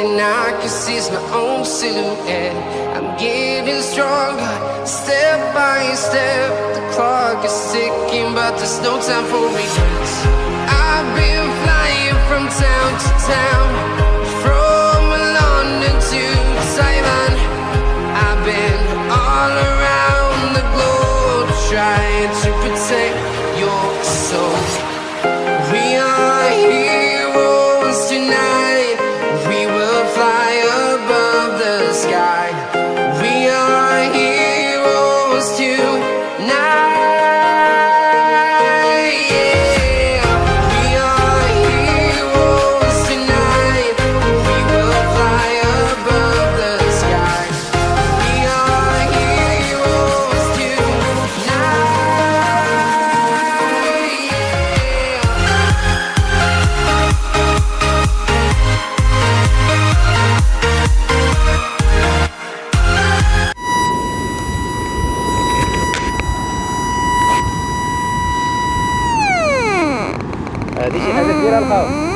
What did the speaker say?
thing I can see is my own silhouette. I'm getting stronger, step by step. The clock is ticking, but there's no time for regrets. I've been flying from town to town, from London to Taiwan. I've been all around the globe trying to protect your soul. We are heroes tonight. We will fly above the sky. We are heroes tonight. Yeah. We are heroes tonight. We will fly above the sky. We are heroes tonight. هذه شي حاجه كبيره الخوف.